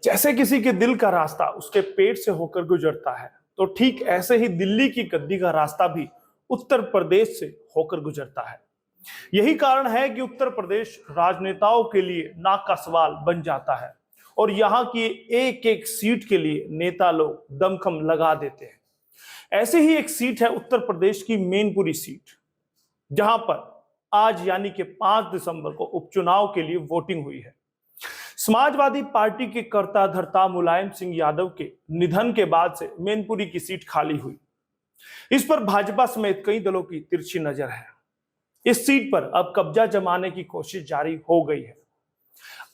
जैसे किसी के दिल का रास्ता उसके पेट से होकर गुजरता है, तो ठीक ऐसे ही दिल्ली की गद्दी का रास्ता भी उत्तर प्रदेश से होकर गुजरता है। यही कारण है कि उत्तर प्रदेश राजनेताओं के लिए नाक का सवाल बन जाता है और यहाँ की एक एक सीट के लिए नेता लोग दमखम लगा देते हैं। ऐसे ही एक सीट है उत्तर प्रदेश की मैनपुरी सीट, जहां पर आज यानी कि 5 दिसंबर को उपचुनाव के लिए वोटिंग हुई है। समाजवादी पार्टी के कर्ता धर्ता मुलायम सिंह यादव के निधन के बाद से मैनपुरी की सीट खाली हुई। इस पर भाजपा समेत कई दलों की तिरछी नजर है। इस सीट पर अब कब्जा जमाने की कोशिश जारी हो गई है।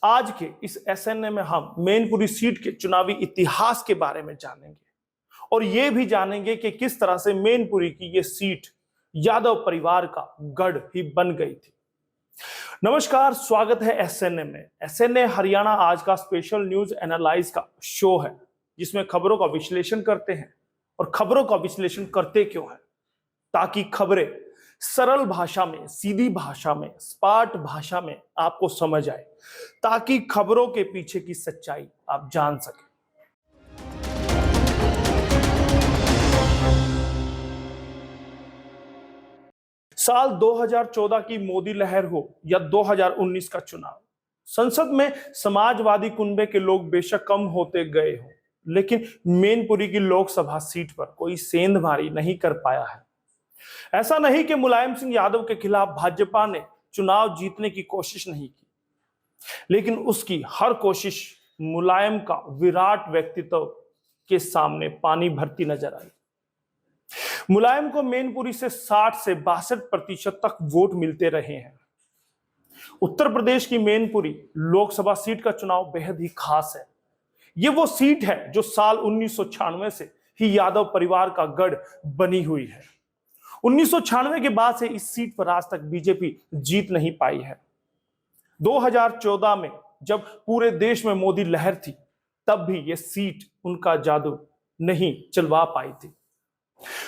आज के इस एसएनए में हम मैनपुरी सीट के चुनावी इतिहास के बारे में जानेंगे और यह भी जानेंगे कि किस तरह से मैनपुरी की यह सीट यादव परिवार का गढ़ ही बन गई थी। नमस्कार, स्वागत है एसएनए में। एसएनए हरियाणा आज का स्पेशल न्यूज एनालाइज का शो है, जिसमें खबरों का विश्लेषण करते हैं। और खबरों का विश्लेषण करते क्यों है? ताकि खबरें सरल भाषा में, सीधी भाषा में, स्पाट भाषा में आपको समझ आए, ताकि खबरों के पीछे की सच्चाई आप जान सकें। साल 2014 की मोदी लहर हो या 2019 का चुनाव, संसद में समाजवादी कुनबे के लोग बेशक कम होते गए हो, लेकिन मैनपुरी की लोकसभा सीट पर कोई सेंधमारी नहीं कर पाया है। ऐसा नहीं कि मुलायम सिंह यादव के खिलाफ भाजपा ने चुनाव जीतने की कोशिश नहीं की, लेकिन उसकी हर कोशिश मुलायम का विराट व्यक्तित्व के सामने पानी भरती नजर आई। मुलायम को मैनपुरी से 60 से 62% तक वोट मिलते रहे हैं। उत्तर प्रदेश की मैनपुरी लोकसभा सीट का चुनाव बेहद ही खास है। यह वो सीट है जो साल 1996 से ही यादव परिवार का गढ़ बनी हुई है। 1996 के बाद से इस सीट पर आज तक बीजेपी जीत नहीं पाई है। 2014 में जब पूरे देश में मोदी लहर थी, तब भी यह सीट उनका जादू नहीं चलवा पाई थी।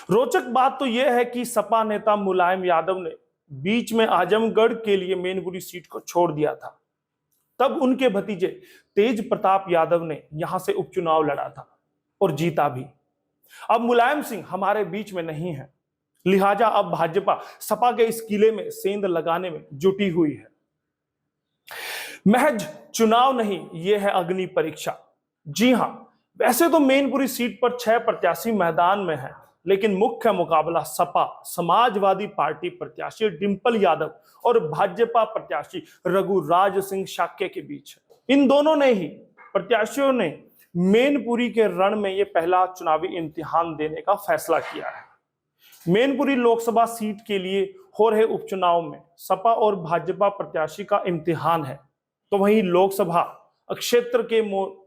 रोचक बात तो यह है कि सपा नेता मुलायम यादव ने बीच में आजमगढ़ के लिए मैनपुरी सीट को छोड़ दिया था। तब उनके भतीजे तेज प्रताप यादव ने यहां से उपचुनाव लड़ा था और जीता भी। अब मुलायम सिंह हमारे बीच में नहीं है, लिहाजा अब भाजपा सपा के इस किले में सेंध लगाने में जुटी हुई है। महज चुनाव नहीं, यह है अग्नि परीक्षा। जी हां, वैसे तो मैनपुरी सीट पर 6 प्रत्याशी मैदान में हैं, लेकिन मुख्य मुकाबला सपा समाजवादी पार्टी प्रत्याशी डिंपल यादव और भाजपा प्रत्याशी रघुराज सिंह शाक्य के बीच है। इन दोनों ने ही प्रत्याशियों ने मैनपुरी के रण में यह पहला चुनावी इम्तिहान देने का फैसला किया है। मैनपुरी लोकसभा सीट के लिए हो रहे उपचुनाव में सपा और भाजपा प्रत्याशी का इम्तिहान है, तो वहीं लोकसभा क्षेत्र के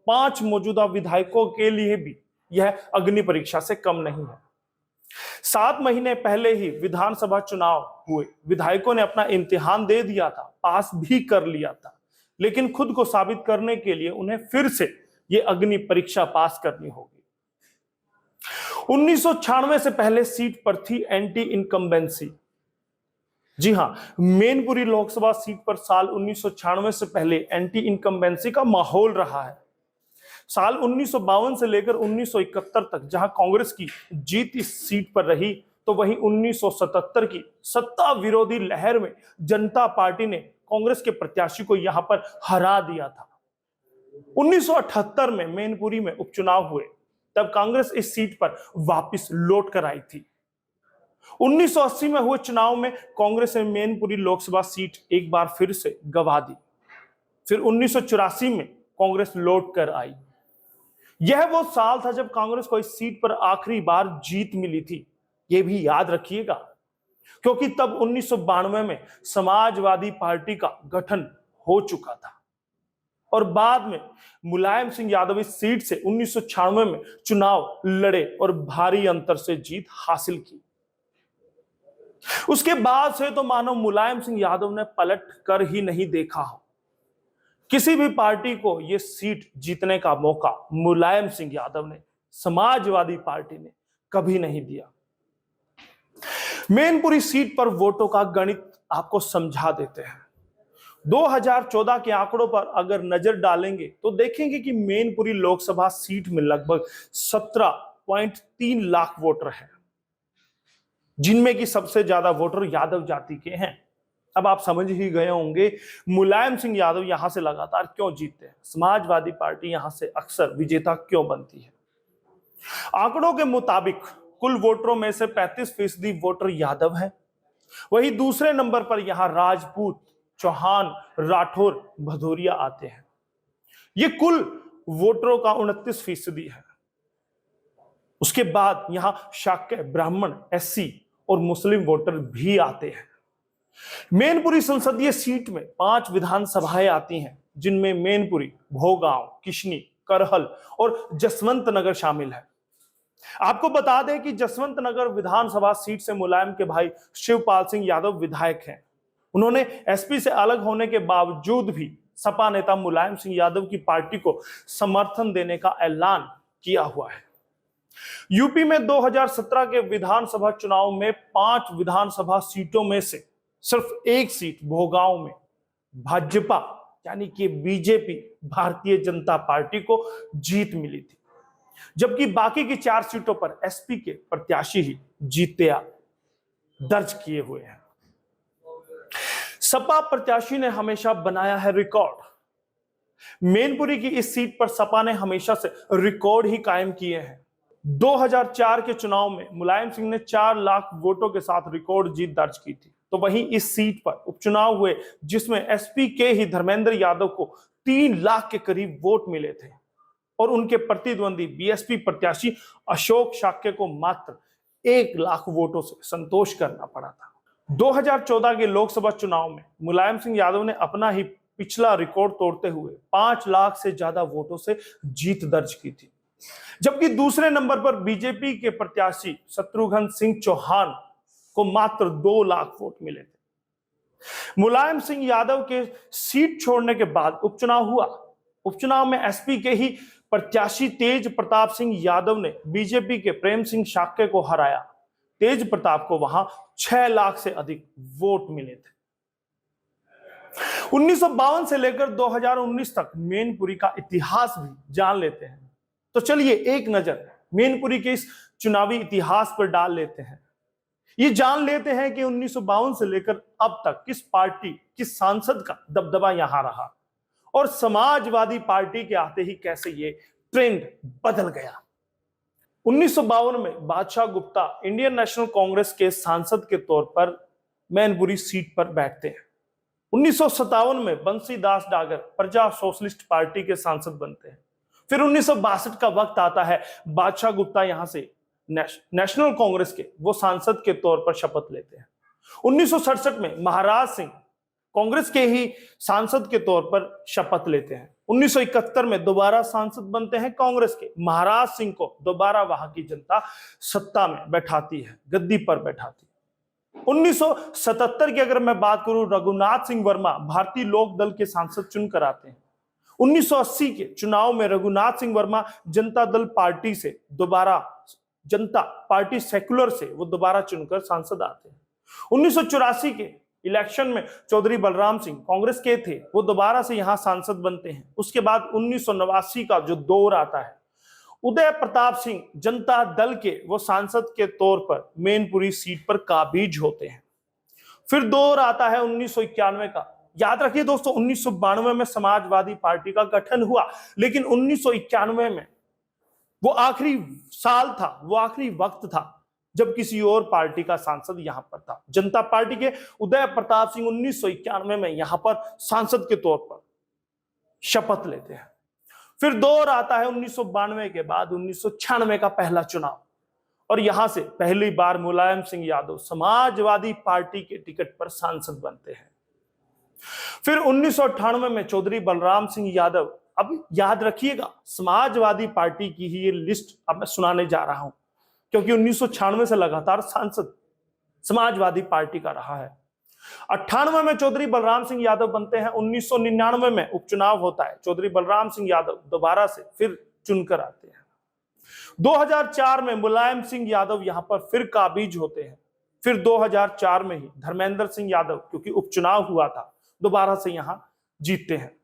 5 मौजूदा विधायकों के लिए भी यह अग्नि परीक्षा से कम नहीं है। 7 महीने पहले ही विधानसभा चुनाव हुए, विधायकों ने अपना इम्तिहान दे दिया था, पास भी कर लिया था, लेकिन खुद को साबित करने के लिए उन्हें फिर से यह अग्नि परीक्षा पास करनी होगी। 1996 से पहले सीट पर थी एंटी इनकम्बेंसी। जी हां, मैनपुरी लोकसभा सीट पर साल 1996 से पहले एंटी इनकम्बेंसी का माहौल रहा है। साल 1952 से लेकर 1971 तक जहां कांग्रेस की जीत इस सीट पर रही, तो वहीं 1977 की सत्ता विरोधी लहर में जनता पार्टी ने कांग्रेस के प्रत्याशी को यहां पर हरा दिया था। 1978 में मैनपुरी में उपचुनाव हुए, तब कांग्रेस इस सीट पर वापस लौट कर आई थी। 1980 में हुए चुनाव में कांग्रेस ने मैनपुरी लोकसभा सीट एक बार फिर से गंवा दी। फिर 1984 में कांग्रेस लौट कर आई। यह वो साल था जब कांग्रेस को इस सीट पर आखिरी बार जीत मिली थी। यह भी याद रखिएगा, क्योंकि तब 1992 में समाजवादी पार्टी का गठन हो चुका था और बाद में मुलायम सिंह यादव इस सीट से 1996 में चुनाव लड़े और भारी अंतर से जीत हासिल की। उसके बाद से तो मानो मुलायम सिंह यादव ने पलट कर ही नहीं देखा हो। किसी भी पार्टी को यह सीट जीतने का मौका मुलायम सिंह यादव ने, समाजवादी पार्टी ने कभी नहीं दिया। मैनपुरी सीट पर वोटों का गणित आपको समझा देते हैं। 2014 के आंकड़ों पर अगर नजर डालेंगे तो देखेंगे कि मैनपुरी लोकसभा सीट में लगभग 17.3 लाख वोटर हैं, जिनमें कि सबसे ज्यादा वोटर यादव जाति के हैं। अब आप समझ ही गए होंगे मुलायम सिंह यादव यहां से लगातार क्यों जीतते हैं, समाजवादी पार्टी यहां से अक्सर विजेता क्यों बनती है। आंकड़ों के मुताबिक कुल वोटरों में से 35% वोटर यादव हैं। वही दूसरे नंबर पर यहां राजपूत, चौहान, राठौर, भदौरिया आते हैं। ये कुल वोटरों का 29% है। उसके बाद यहां शाक्य, ब्राह्मण, एससी और मुस्लिम वोटर भी आते हैं। मैनपुरी संसदीय सीट में 5 विधानसभाएं आती हैं, जिनमें मैनपुरी, भोगांव, किशनी, करहल और जसवंत नगर शामिल है। आपको बता दें कि जसवंत नगर विधानसभा सीट से मुलायम के भाई शिवपाल सिंह यादव विधायक हैं। उन्होंने एसपी से अलग होने के बावजूद भी सपा नेता मुलायम सिंह यादव की पार्टी को समर्थन देने का ऐलान किया हुआ है। यूपी में 2017 के विधानसभा चुनाव में 5 विधानसभा सीटों में से सिर्फ एक सीट भोगांव में भाजपा यानी कि बीजेपी, भारतीय जनता पार्टी को जीत मिली थी, जबकि बाकी की 4 सीटों पर एसपी के प्रत्याशी ही जीतिया दर्ज किए हुए हैं। सपा प्रत्याशी ने हमेशा बनाया है रिकॉर्ड। मैनपुरी की इस सीट पर सपा ने हमेशा से रिकॉर्ड ही कायम किए हैं। 2004 के चुनाव में मुलायम सिंह ने 4 लाख वोटों के साथ रिकॉर्ड जीत दर्ज की थी। तो वहीं इस सीट पर उपचुनाव हुए, जिसमें एसपी के ही धर्मेंद्र यादव को 3 लाख के करीब वोट मिले थे और उनके प्रतिद्वंदी बीएसपी प्रत्याशी अशोक शाक्य को मात्र 1 लाख वोटों से संतोष करना पड़ा था। 2014 के लोकसभा चुनाव में मुलायम सिंह यादव ने अपना ही पिछला रिकॉर्ड तोड़ते हुए 5 लाख से ज्यादा वोटों से जीत दर्ज की थी, जबकि दूसरे नंबर पर बीजेपी के प्रत्याशी शत्रुघ्न सिंह चौहान को मात्र 2 लाख वोट मिले थे। मुलायम सिंह यादव के सीट छोड़ने के बाद उपचुनाव हुआ। उपचुनाव में एसपी के ही प्रत्याशी तेज प्रताप सिंह यादव ने बीजेपी के प्रेम सिंह शाक्य को हराया। तेज प्रताप को वहां 6 लाख से अधिक वोट मिले थे। 1952 से लेकर 2019 तक मैनपुरी का इतिहास भी जान लेते हैं। तो चलिए एक नजर मैनपुरी के इस चुनावी इतिहास पर डाल लेते हैं। ये जान लेते हैं कि 1952 से लेकर अब तक किस पार्टी, किस सांसद का दबदबा यहां रहा और समाजवादी पार्टी के आते ही कैसे ये ट्रेंड बदल गया। 1952 में बादशाह गुप्ता इंडियन नेशनल कांग्रेस के सांसद के तौर पर मैनपुरी सीट पर बैठते हैं। 1957 में बंसीदास डागर प्रजा सोशलिस्ट पार्टी के सांसद बनते हैं। फिर 1962 का वक्त आता है, बादशाह गुप्ता यहां से नेशनल कांग्रेस के वो सांसद के तौर पर शपथ लेते हैं। 1967 में महाराज सिंह कांग्रेस के ही सांसद के तौर पर शपथ लेते हैं। 1971 में दोबारा सांसद बनते हैं कांग्रेस के। महाराज सिंह को दोबारा वहां की जनता सत्ता में बैठाती है, गद्दी पर बैठाती है। 1977 की अगर मैं बात करूं, रघुनाथ सिंह वर्मा भारतीय लोक दल के सांसद चुनकर आते हैं। 1980 के चुनाव में रघुनाथ सिंह वर्मा जनता दल पार्टी से दोबारा, जनता पार्टी सेक्युलर से वो दोबारा चुनकर सांसद आते हैं। 1984 के इलेक्शन में चौधरी बलराम सिंह कांग्रेस के थे, वो दोबारा से यहां सांसद बनते हैं। उसके बाद 1989 का जो दौर आता है, उदय प्रताप सिंह जनता दल के वो सांसद के तौर पर मैनपुरी सीट पर काबिज होते हैं। फिर दौर आता है 1991 का। याद रखिए दोस्तों, 1992 में समाजवादी पार्टी का गठन हुआ, लेकिन 1991 में वो आखिरी साल था, वो आखिरी वक्त था जब किसी और पार्टी का सांसद यहां पर था। जनता पार्टी के उदय प्रताप सिंह 1991 में यहां पर सांसद के तौर पर शपथ लेते हैं। फिर दौर आता है 1992 के बाद 1996 का पहला चुनाव, और यहां से पहली बार मुलायम सिंह यादव समाजवादी पार्टी के टिकट पर सांसद बनते हैं। फिर 1998 में चौधरी बलराम सिंह यादव, अब याद रखिएगा समाजवादी पार्टी की ही ये लिस्ट अब मैं सुनाने जा रहा हूं, क्योंकि 1996 से लगातार सांसद समाजवादी पार्टी का रहा है। 98 में चौधरी बलराम सिंह यादव बनते हैं। 1999 में उपचुनाव होता है, चौधरी बलराम सिंह यादव दोबारा से फिर चुनकर आते हैं। 2004 में मुलायम सिंह यादव यहां पर फिर काबिज होते हैं। फिर 2004 में ही धर्मेंद्र सिंह यादव, क्योंकि उपचुनाव हुआ था, दोबारा से यहां जीतते हैं।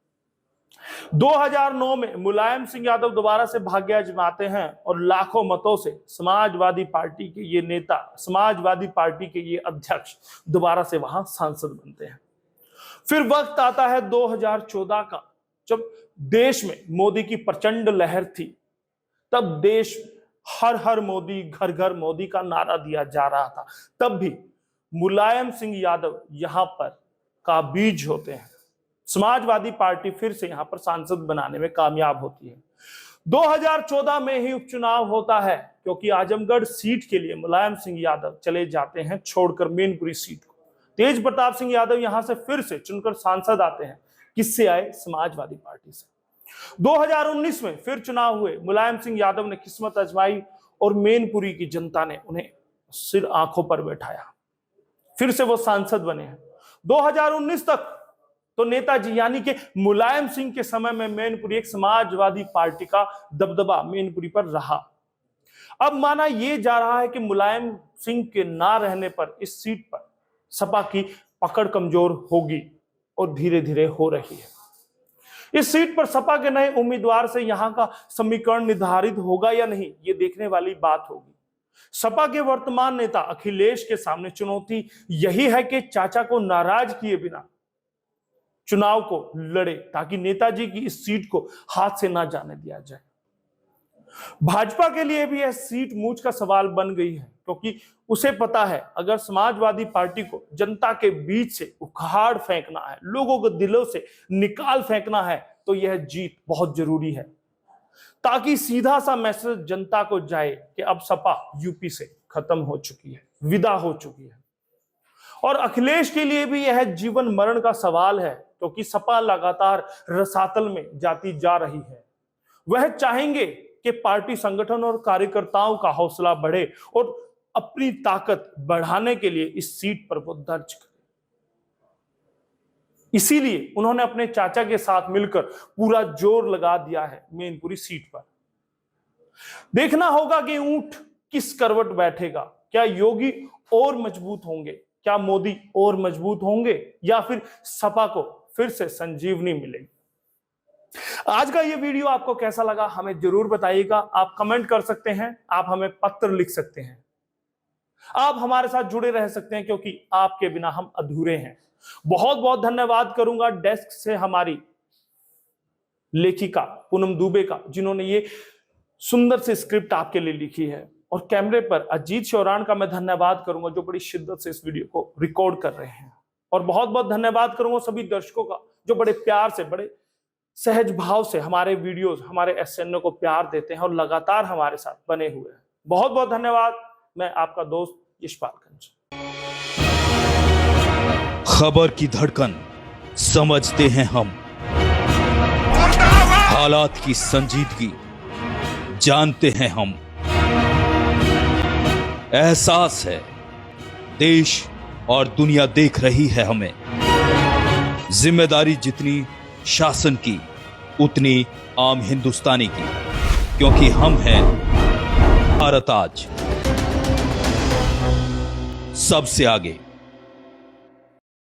2009 में मुलायम सिंह यादव दोबारा से भाग्य आजमाते हैं और लाखों मतों से समाजवादी पार्टी के ये नेता, समाजवादी पार्टी के ये अध्यक्ष दोबारा से वहां सांसद बनते हैं। फिर वक्त आता है 2014 का, जब देश में मोदी की प्रचंड लहर थी। तब देश हर हर मोदी, घर घर मोदी का नारा दिया जा रहा था। तब भी मुलायम सिंह यादव यहां पर काबिज होते हैं। समाजवादी पार्टी फिर से यहां पर सांसद बनाने में कामयाब होती है। 2014 में ही उपचुनाव होता है, क्योंकि आजमगढ़ सीट के लिए मुलायम सिंह यादव चले जाते हैं छोड़कर मैनपुरी सीट को। तेज प्रताप सिंह यादव यहां से फिर से चुनकर सांसद आते हैं। किससे आए? समाजवादी पार्टी से। 2019 में फिर चुनाव हुए। मुलायम सिंह यादव ने किस्मत आजमाई और मैनपुरी की जनता ने उन्हें सिर आंखों पर बैठाया। फिर से वो सांसद बने हैं। 2019 तक तो नेताजी यानी कि मुलायम सिंह के समय में मैनपुरी एक समाजवादी पार्टी का दबदबा मैनपुरी पर रहा। अब माना यह जा रहा है कि मुलायम सिंह के ना रहने पर इस सीट पर सपा की पकड़ कमजोर होगी और धीरे धीरे हो रही है। इस सीट पर सपा के नए उम्मीदवार से यहां का समीकरण निर्धारित होगा या नहीं, ये देखने वाली बात होगी। सपा के वर्तमान नेता अखिलेश के सामने चुनौती यही है कि चाचा को नाराज किए बिना चुनाव को लड़े, ताकि नेताजी की इस सीट को हाथ से ना जाने दिया जाए। भाजपा के लिए भी यह सीट मूंछ का सवाल बन गई है, क्योंकि उसे पता है अगर समाजवादी पार्टी को जनता के बीच से उखाड़ फेंकना है, लोगों को दिलों से निकाल फेंकना है, तो यह जीत बहुत जरूरी है, ताकि सीधा सा मैसेज जनता को जाए कि अब सपा यूपी से खत्म हो चुकी है, विदा हो चुकी है। और अखिलेश के लिए भी यह जीवन मरण का सवाल है, क्योंकि सपा लगातार रसातल में जाती जा रही है। वह चाहेंगे कि पार्टी संगठन और कार्यकर्ताओं का हौसला बढ़े और अपनी ताकत बढ़ाने के लिए इस सीट पर वो दर्ज करें। इसीलिए उन्होंने अपने चाचा के साथ मिलकर पूरा जोर लगा दिया है मैनपुरी सीट पर। देखना होगा कि ऊंट किस करवट बैठेगा। क्या योगी और मजबूत होंगे, क्या मोदी और मजबूत होंगे, या फिर सपा को फिर से संजीवनी मिलेगी। आज का ये वीडियो आपको कैसा लगा हमें जरूर बताइएगा। आप कमेंट कर सकते हैं, आप हमें पत्र लिख सकते हैं, आप हमारे साथ जुड़े रह सकते हैं, क्योंकि आपके बिना हम अधूरे हैं। बहुत बहुत धन्यवाद करूंगा डेस्क से हमारी लेखिका पूनम दुबे का, जिन्होंने ये सुंदर सी स्क्रिप्ट आपके लिए लिखी है। और कैमरे पर अजीत शौरान का मैं धन्यवाद करूंगा, जो बड़ी शिद्दत से इस वीडियो को रिकॉर्ड कर रहे हैं। और बहुत बहुत धन्यवाद करूंगा सभी दर्शकों का, जो बड़े प्यार से, बड़े सहज भाव से हमारे वीडियोस, हमारे एसएनओ को प्यार देते हैं और लगातार हमारे साथ बने हुए हैं। बहुत बहुत धन्यवाद। मैं आपका दोस्त यशपाल गंज। खबर की धड़कन समझते हैं हम, हालात की संजीदगी जानते हैं हम। एहसास है देश और दुनिया देख रही है हमें। जिम्मेदारी जितनी शासन की, उतनी आम हिंदुस्तानी की, क्योंकि हम हैं भारत आज सबसे आगे।